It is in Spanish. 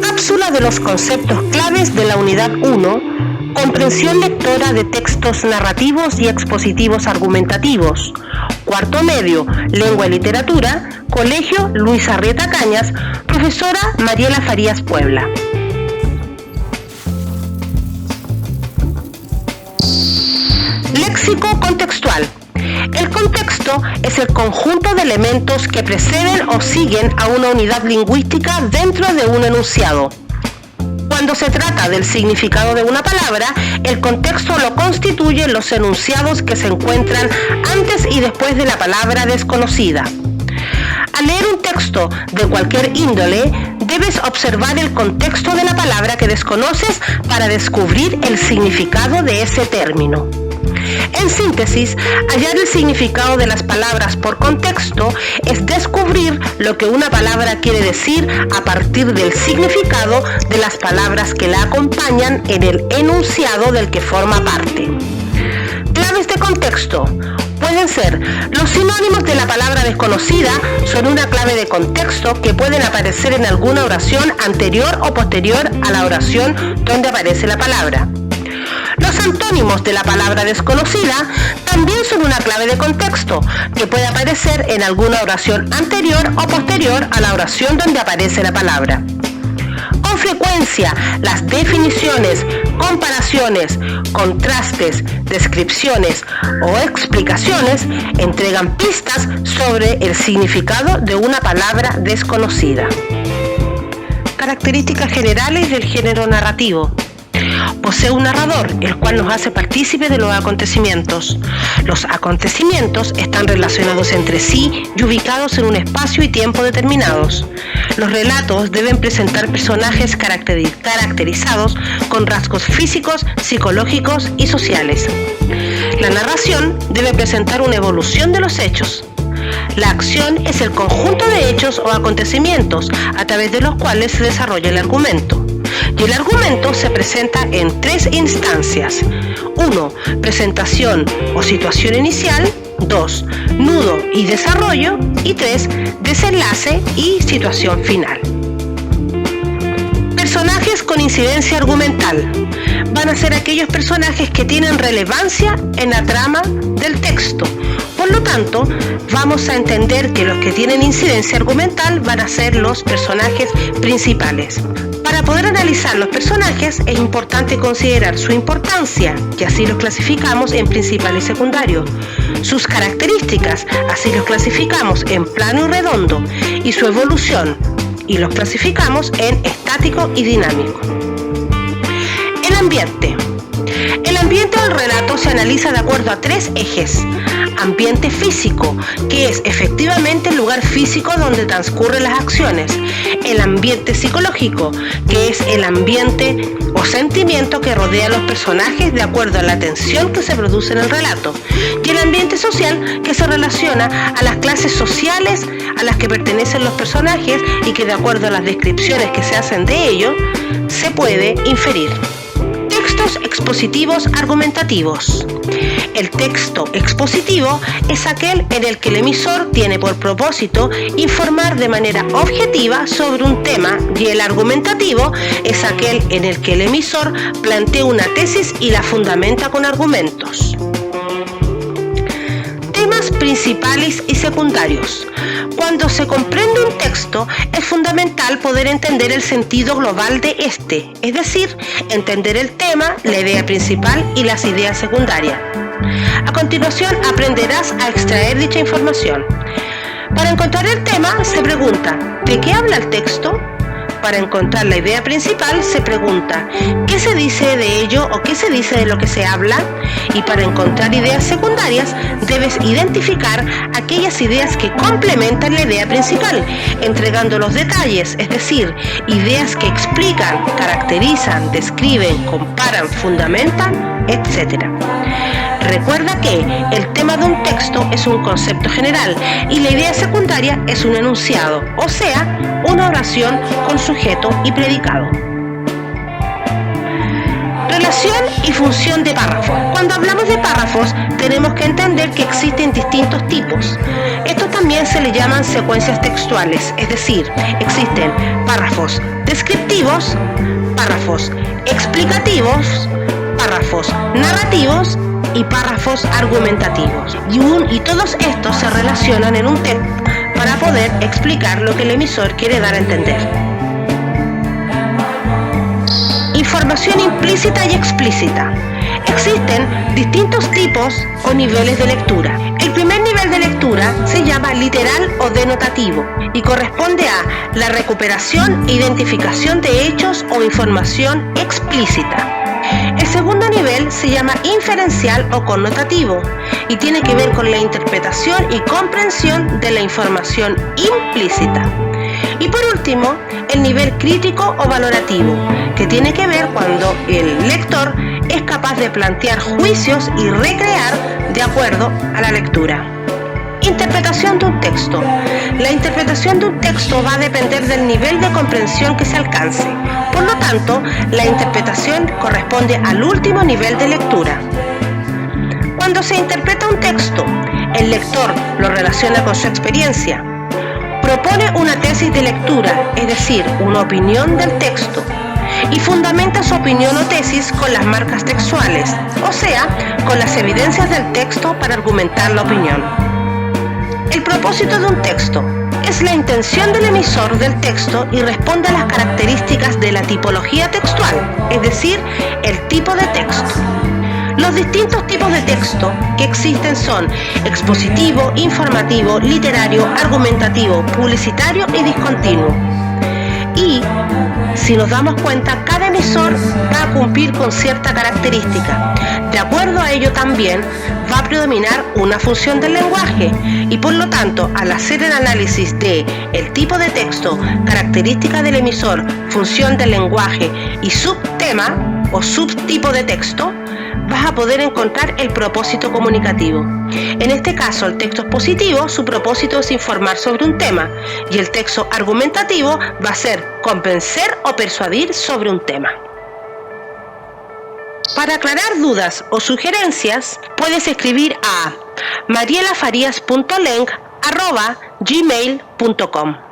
Cápsula de los conceptos claves de la unidad 1, comprensión lectora de textos narrativos y expositivos argumentativos. Cuarto medio, lengua y literatura, Colegio Luis Arrieta Cañas, profesora Mariela Farías Puebla. Léxico contextual. El contexto es el conjunto de elementos que preceden o siguen a una unidad lingüística dentro de un enunciado. Cuando se trata del significado de una palabra, el contexto lo constituyen los enunciados que se encuentran antes y después de la palabra desconocida. Al leer un texto de cualquier índole, debes observar el contexto de la palabra que desconoces para descubrir el significado de ese término. En síntesis, hallar el significado de las palabras por contexto es descubrir lo que una palabra quiere decir a partir del significado de las palabras que la acompañan en el enunciado del que forma parte. Claves de contexto. Pueden ser los sinónimos de la palabra desconocida, son una clave de contexto que pueden aparecer en alguna oración anterior o posterior a la oración donde aparece la palabra. Los antónimos de la palabra desconocida también son una clave de contexto que puede aparecer en alguna oración anterior o posterior a la oración donde aparece la palabra. Con frecuencia, las definiciones, comparaciones, contrastes, descripciones o explicaciones entregan pistas sobre el significado de una palabra desconocida. Características generales del género narrativo. Posee un narrador, el cual nos hace partícipes de los acontecimientos. Los acontecimientos están relacionados entre sí y ubicados en un espacio y tiempo determinados. Los relatos deben presentar personajes caracterizados con rasgos físicos, psicológicos y sociales. La narración debe presentar una evolución de los hechos. La acción es el conjunto de hechos o acontecimientos a través de los cuales se desarrolla el argumento. Y el argumento se presenta en tres instancias. 1. Presentación o situación inicial. 2. Nudo y desarrollo. Y 3. Desenlace y situación final. Personajes con incidencia argumental. Van a ser aquellos personajes que tienen relevancia en la trama del texto. Por lo tanto, vamos a entender que los que tienen incidencia argumental van a ser los personajes principales. Para poder analizar los personajes es importante considerar su importancia, que así los clasificamos en principal y secundario, sus características, así los clasificamos en plano y redondo, y su evolución, y los clasificamos en estático y dinámico. El ambiente. El ambiente del relato se analiza de acuerdo a tres ejes. Ambiente físico, que es efectivamente el lugar físico donde transcurren las acciones. El ambiente psicológico, que es el ambiente o sentimiento que rodea a los personajes de acuerdo a la tensión que se produce en el relato. Y el ambiente social, que se relaciona a las clases sociales a las que pertenecen los personajes y que de acuerdo a las descripciones que se hacen de ello, se puede inferir. Textos expositivos argumentativos. El texto expositivo es aquel en el que el emisor tiene por propósito informar de manera objetiva sobre un tema y el argumentativo es aquel en el que el emisor plantea una tesis y la fundamenta con argumentos. Temas principales y secundarios. Cuando se comprende un texto, es fundamental poder entender el sentido global de este, es decir, entender el tema, la idea principal y las ideas secundarias. A continuación, aprenderás a extraer dicha información. Para encontrar el tema, se pregunta, ¿de qué habla el texto? Para encontrar la idea principal, se pregunta, ¿qué se dice de ello o qué se dice de lo que se habla? Y para encontrar ideas secundarias, debes identificar aquellas ideas que complementan la idea principal, entregando los detalles, es decir, ideas que explican, caracterizan, describen, comparan, fundamentan, etc. Recuerda que el tema de un texto es un concepto general y la idea secundaria es un enunciado, o sea, una oración con sujeto y predicado. Clasificación y función de párrafos. Cuando hablamos de párrafos, tenemos que entender que existen distintos tipos. Estos también se le llaman secuencias textuales, es decir, existen párrafos descriptivos, párrafos explicativos, párrafos narrativos y párrafos argumentativos. Y todos estos se relacionan en un texto para poder explicar lo que el emisor quiere dar a entender. Información implícita y explícita. Existen distintos tipos o niveles de lectura. El primer nivel de lectura se llama literal o denotativo y corresponde a la recuperación e identificación de hechos o información explícita. El segundo nivel se llama inferencial o connotativo y tiene que ver con la interpretación y comprensión de la información implícita. Y por último, el nivel crítico o valorativo, que tiene que ver cuando el lector es capaz de plantear juicios y recrear de acuerdo a la lectura. Interpretación de un texto. La interpretación de un texto va a depender del nivel de comprensión que se alcance. Por lo tanto, la interpretación corresponde al último nivel de lectura. Cuando se interpreta un texto, el lector lo relaciona con su experiencia. Propone una tesis de lectura, es decir, una opinión del texto, y fundamenta su opinión o tesis con las marcas textuales, o sea, con las evidencias del texto para argumentar la opinión. El propósito de un texto es la intención del emisor del texto y responde a las características de la tipología textual, es decir, el tipo de texto. Los distintos tipos de texto que existen son expositivo, informativo, literario, argumentativo, publicitario y discontinuo. Y, si nos damos cuenta, cada emisor va a cumplir con cierta característica. De acuerdo a ello también va a predominar una función del lenguaje y por lo tanto, al hacer el análisis de el tipo de texto, característica del emisor, función del lenguaje y subtema o subtipo de texto, vas a poder encontrar el propósito comunicativo. En este caso, el texto expositivo, su propósito es informar sobre un tema, y el texto argumentativo va a ser convencer o persuadir sobre un tema. Para aclarar dudas o sugerencias, puedes escribir a marielafarias.leng@gmail.com.